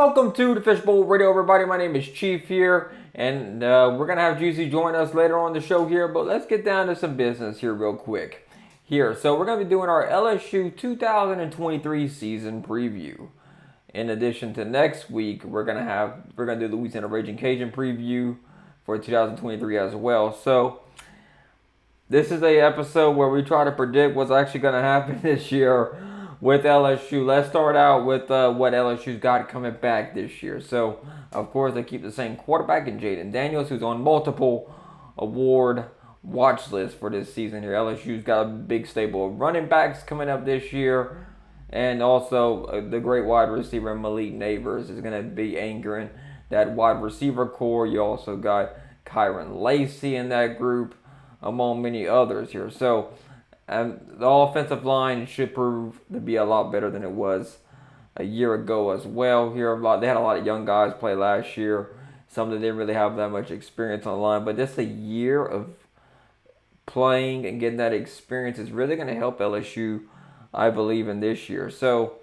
welcome to the Fishbowl Radio, everybody. My name is Chief here, and we're going to have Juicy join us later on the show here, but let's get down to some business here real quick. So we're going to be doing our LSU 2023 season preview. In addition to next week, we're going to do the Louisiana Raging Cajun preview for 2023 as well. So this is a episode where we try to predict what's actually going to happen this year with LSU. Let's start out with what LSU's got coming back this year. So, of course, they keep the same quarterback in Jaden Daniels, who's on multiple award watch lists for this season here. LSU's got a big stable of running backs coming up this year. And also, the great wide receiver Malik Neighbors is going to be anchoring that wide receiver core. You also got Kyron Lacey in that group, among many others here. So, the offensive line should prove to be a lot better than it was a year ago as well. They had a lot of young guys play last year. Some that didn't really have that much experience on the line. But just a year of playing and getting that experience is really going to help LSU, I believe, in this year. So,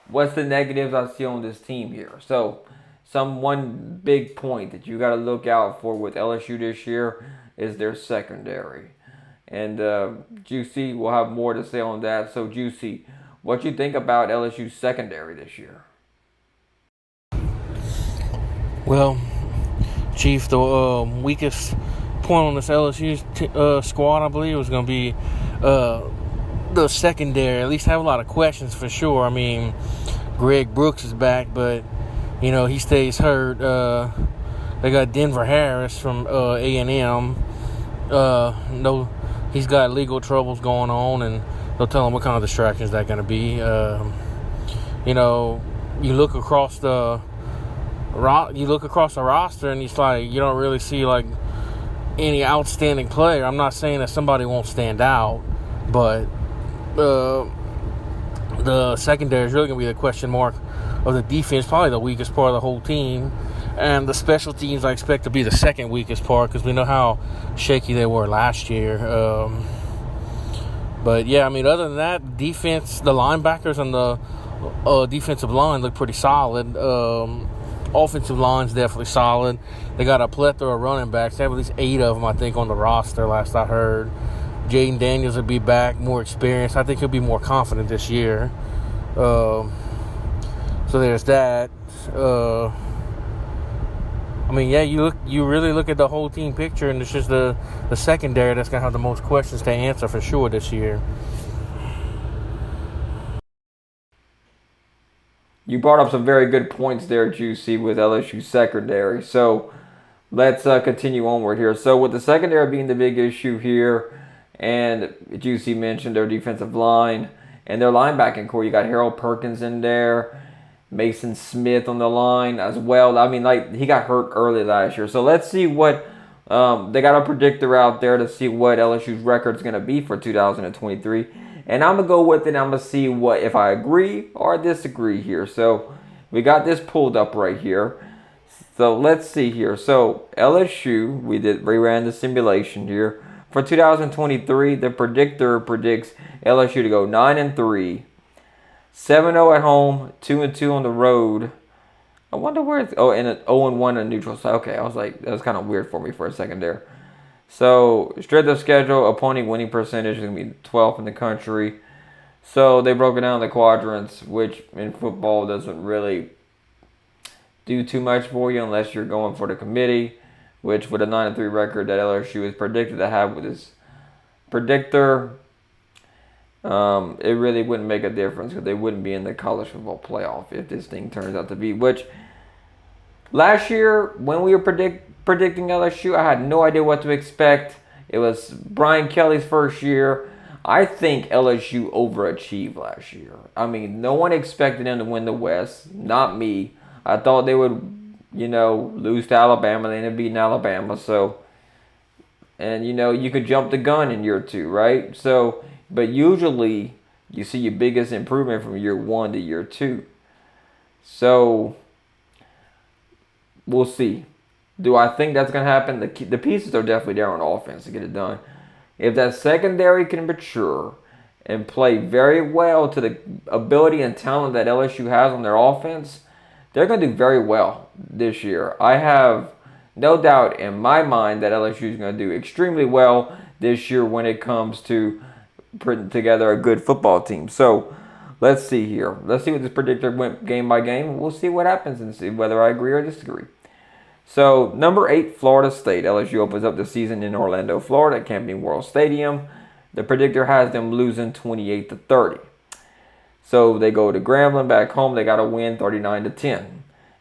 what's the negatives I see on this team here? So, one big point that you got to look out for with LSU this year is their secondary. And Juicy will have more to say on that. So, Juicy, what you think about LSU's secondary this year? Well, Chief, the weakest point on this LSU squad, I believe, was going to be the secondary. At least have a lot of questions for sure. I mean, Greg Brooks is back, but, he stays hurt. They got Denver Harris from A&M. He's got legal troubles going on, and they'll tell him what kind of distractions that's going to be. You look across the roster, and it's like you don't really see like any outstanding player. I'm not saying that somebody won't stand out, but the secondary is really going to be the question mark of the defense, probably the weakest part of the whole team. And the special teams I expect to be the second weakest part because we know how shaky they were last year. But, yeah, I mean, other than that, defense, the linebackers and the defensive line look pretty solid. Offensive line's definitely solid. They got a plethora of running backs. They have at least 8 of them, I think, on the roster last I heard. Jaden Daniels will be back, more experienced. I think he'll be more confident this year. So there's that. I mean, yeah, you really look at the whole team picture, and it's just the secondary that's going to have the most questions to answer for sure this year. You brought up some very good points there, Juicy, with LSU secondary. So let's continue onward here. So with the secondary being the big issue here, and Juicy mentioned their defensive line and their linebacking core, you got Harold Perkins in there. Mason Smith on the line as well. I mean, he got hurt early last year. So let's see what they got a predictor out there to see what LSU's record is going to be for 2023. And I'm going to go with it. I'm going to see if I agree or disagree here. So we got this pulled up right here. So let's see here. So LSU, we ran the simulation here. For 2023, the predictor predicts LSU to go 9-3. 7-0 at home, 2-2 on the road. I wonder where it's... Oh, and an 0-1 on neutral side. Okay, I was like, that was kind of weird for me for a second there. So, straight up schedule, opponent winning percentage is going to be 12th in the country. So, they broke it down the quadrants, which in football doesn't really do too much for you unless you're going for the committee, which with a 9-3 record that LSU is predicted to have with this predictor... it really wouldn't make a difference because they wouldn't be in the college football playoff if this thing turns out to be. Which, last year, when we were predicting LSU, I had no idea what to expect. It was Brian Kelly's first year. I think LSU overachieved last year. I mean, no one expected them to win the West. Not me. I thought they would, lose to Alabama. They ended up beating Alabama. So, and, you could jump the gun in year 2, right? So... But usually, you see your biggest improvement from year 1 to year 2. So, we'll see. Do I think that's going to happen? The pieces are definitely there on offense to get it done. If that secondary can mature and play very well to the ability and talent that LSU has on their offense, they're going to do very well this year. I have no doubt in my mind that LSU is going to do extremely well this year when it comes to putting together a good football team. So let's see here. Let's see what this predictor went game by game. We'll see what happens and see whether I agree or disagree. So number 8, Florida State. LSU opens up the season in Orlando, Florida at Camping World Stadium. The predictor has them losing 28-30. So they go to Grambling back home. They got to win 39-10.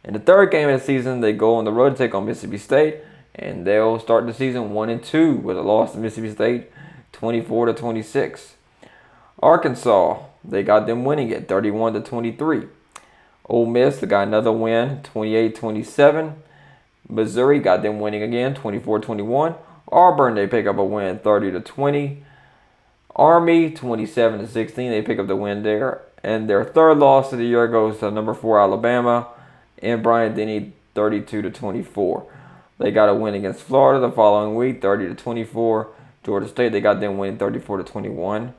In the third game of the season, they go on the road to take on Mississippi State, and they'll start the season 1-2 with a loss to Mississippi State, 24-26. Arkansas, they got them winning it 31-23. Ole Miss, they got another win, 28-27. Missouri got them winning again, 24-21. Auburn, they pick up a win, 30-20. Army, 27-16. They pick up the win there. And their third loss of the year goes to number 4 Alabama and Bryant-Denny, 32-24. They got a win against Florida the following week, 30-24. Georgia State, they got them winning 34-21.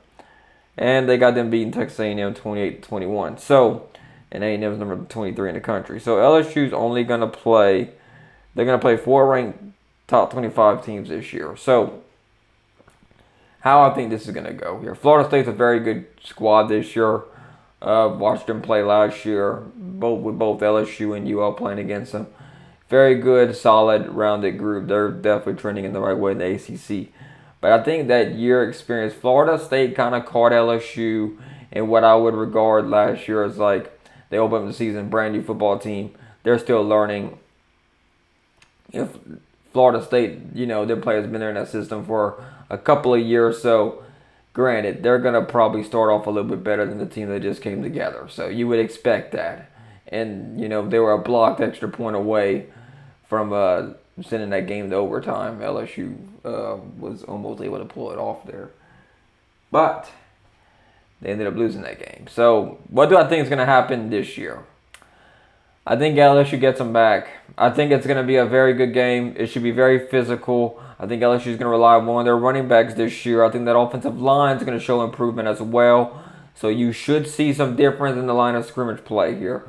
And they got them beating Texas A&M 28-21. So, and A&M is number 23 in the country. So LSU's only going to play, they're going to play 4 ranked top 25 teams this year. So, how I think this is going to go here. Florida State's a very good squad this year. Watched them play last year, with both LSU and UL playing against them. Very good, solid, rounded group. They're definitely trending in the right way in the ACC. But I think that year experience, Florida State kind of caught LSU in what I would regard last year as like they opened up the season, brand new football team. They're still learning. If Florida State, their players been there in that system for a couple of years, so granted, they're going to probably start off a little bit better than the team that just came together. So you would expect that. And, they were a blocked extra point away from sending that game to overtime. LSU was almost able to pull it off there. But they ended up losing that game. So what do I think is going to happen this year? I think LSU gets them back. I think it's going to be a very good game. It should be very physical. I think LSU is going to rely on one of their running backs this year. I think that offensive line is going to show improvement as well. So you should see some difference in the line of scrimmage play here.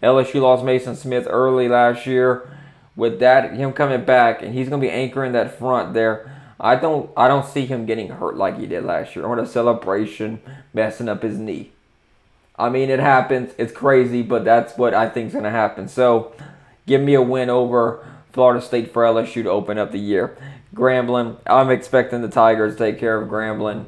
LSU lost Mason Smith early last year. With that, him coming back, and he's going to be anchoring that front there. I don't see him getting hurt like he did last year, or the celebration messing up his knee. I mean, it happens. It's crazy, but that's what I think is going to happen. So, give me a win over Florida State for LSU to open up the year. Grambling, I'm expecting the Tigers to take care of Grambling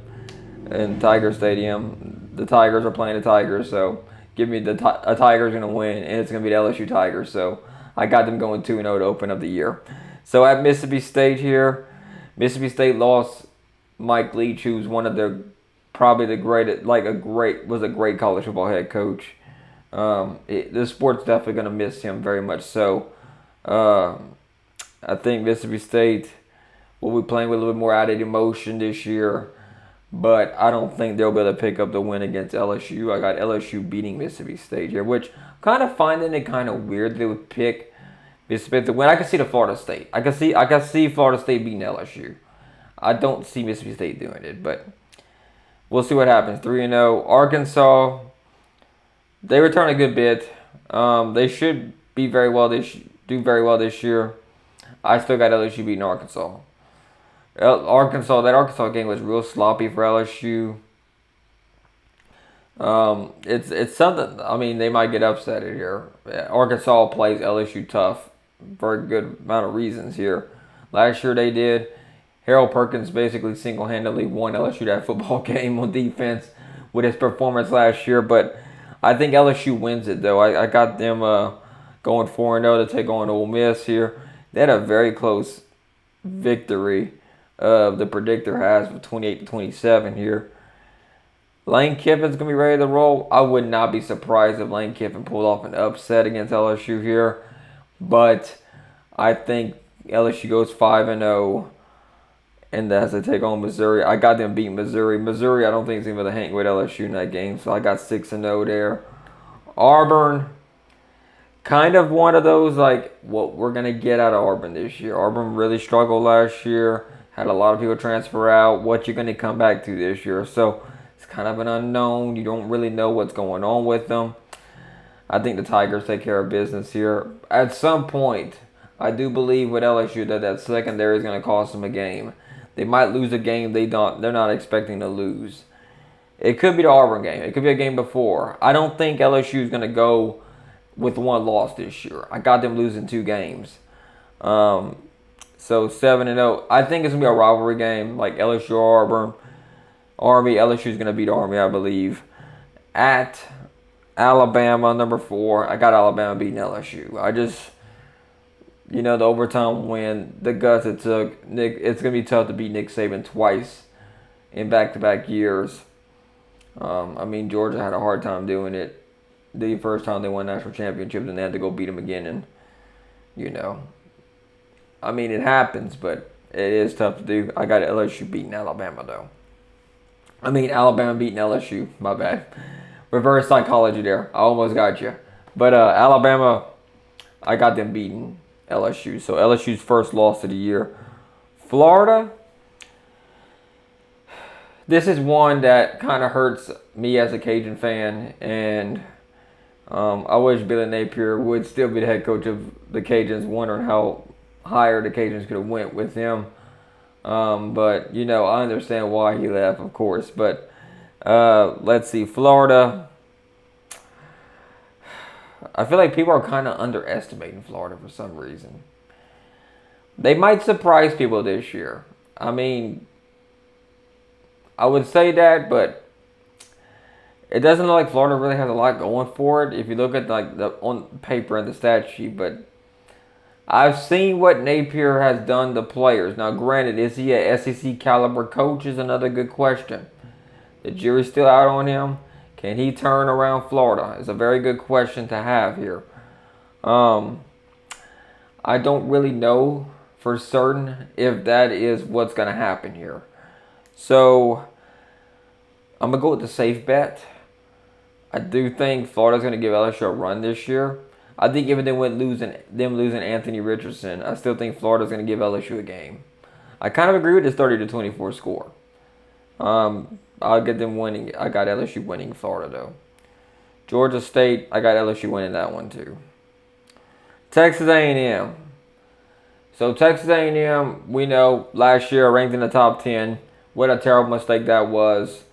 in Tiger Stadium. The Tigers are playing the Tigers, so give me a Tigers going to win, and it's going to be the LSU Tigers. So, I got them going 2-0 to open up the year. So, at Mississippi State here, Mississippi State lost Mike Leach, who's one of their probably the greatest, was a great college football head coach. The sport's definitely going to miss him very much so. I think Mississippi State will be playing with a little bit more added emotion this year, but I don't think they'll be able to pick up the win against LSU. I got LSU beating Mississippi State here, which kind of finding it kind of weird they would pick Mississippi State to win. I can see the Florida State. I can see Florida State beating LSU. I don't see Mississippi State doing it, but we'll see what happens. 3-0. Arkansas, they return a good bit. They should do very well this year. I still got LSU beating Arkansas. That Arkansas game was real sloppy for LSU. It's something. I mean, they might get upset here. Arkansas plays LSU tough for a good amount of reasons here. Last year they did. Harold Perkins basically single-handedly won LSU that football game on defense with his performance last year. But I think LSU wins it, though. I got them going 4-0 to take on Ole Miss here. They had a very close victory. The predictor has with 28-27 here. Lane Kiffin's going to be ready to roll. I would not be surprised if Lane Kiffin pulled off an upset against LSU here. But I think LSU goes 5-0. And as they take on Missouri, I got them beating Missouri. Missouri, I don't think is going to be able to hang with LSU in that game. So I got 6-0 there. Auburn, kind of one of those, what we're going to get out of Auburn this year. Auburn really struggled last year. Had a lot of people transfer out. What you're going to come back to this year. So it's kind of an unknown. You don't really know what's going on with them. I think the Tigers take care of business here. At some point, I do believe with LSU that secondary is going to cost them a game. They might lose a game they're not expecting to lose. It could be the Auburn game. It could be a game before. I don't think LSU is going to go with one loss this year. I got them losing 2 games. So 7-0. I think it's going to be a rivalry game like LSU or Auburn. Army, LSU is going to beat Army, I believe. At Alabama, number 4. I got Alabama beating LSU. I just, the overtime win, the guts it took. It's going to be tough to beat Nick Saban twice in back-to-back years. Georgia had a hard time doing it. The first time they won national championships, and they had to go beat them again. And, it happens, but it is tough to do. I got LSU beating Alabama, though. Alabama beating LSU. My bad. Reverse psychology there. I almost got you. But Alabama, I got them beating LSU. So LSU's first loss of the year. Florida, this is one that kind of hurts me as a Cajun fan. And I wish Billy Napier would still be the head coach of the Cajuns, wondering how higher the Cajuns could have went with him. But, I understand why he left, of course. But let's see. Florida. I feel like people are kind of underestimating Florida for some reason. They might surprise people this year. I would say that, but it doesn't look like Florida really has a lot going for it if you look at on paper and the stat sheet. But I've seen what Napier has done to players. Now, granted, is he a SEC caliber coach is another good question. The jury's still out on him. Can he turn around Florida? It's a very good question to have here. I don't really know for certain if that is what's going to happen here. So, I'm going to go with the safe bet. I do think Florida's going to give LSU a run this year. I think even them losing Anthony Richardson, I still think Florida's going to give LSU a game. I kind of agree with this 30-24 score. I'll get them winning. I got LSU winning Florida, though. Georgia State, I got LSU winning that one, too. Texas A&M. So, Texas A&M, we know, last year ranked in the top 10. What a terrible mistake that was.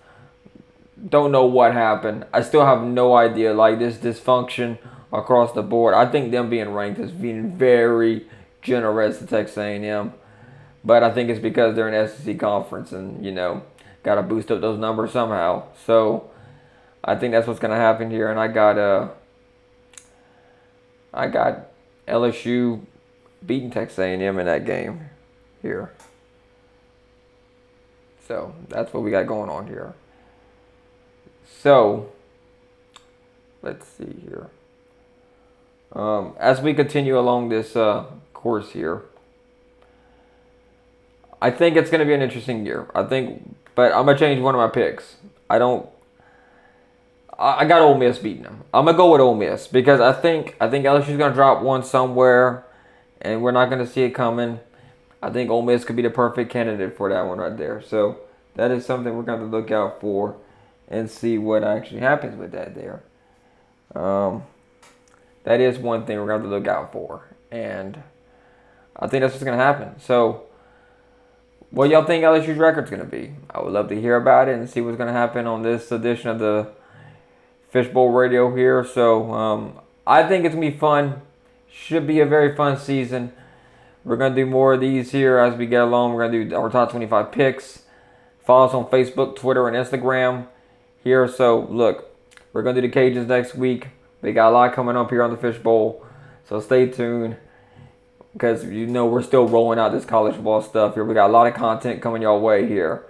Don't know what happened. I still have no idea. This dysfunction across the board. I think them being ranked is being very generous to Texas A&M. But I think it's because they're an SEC conference and, got to boost up those numbers somehow. So, I think that's what's going to happen here. And I got LSU beating Texas A&M in that game here. So, that's what we got going on here. So, let's see here. As we continue along this course here, I think it's going to be an interesting year. But I'm going to change one of my picks. I got Ole Miss beating them. I'm going to go with Ole Miss because I think LSU's going to drop one somewhere, and we're not going to see it coming. I think Ole Miss could be the perfect candidate for that one right there. So that is something we're going to look out for and see what actually happens with that there. That is one thing we're going to look out for. And I think that's what's going to happen. So, what y'all think LSU's record's going to be? I would love to hear about it and see what's going to happen on this edition of the Fishbowl Radio here. So, I think it's going to be fun. Should be a very fun season. We're going to do more of these here as we get along. We're going to do our top 25 picks. Follow us on Facebook, Twitter, and Instagram here. So, look, we're going to do the Cajuns next week. We got a lot coming up here on the Fishbowl. So, stay tuned. Because, we're still rolling out this college football stuff here. We got a lot of content coming your way here.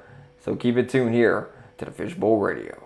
So, keep it tuned here to the Fishbowl Radio.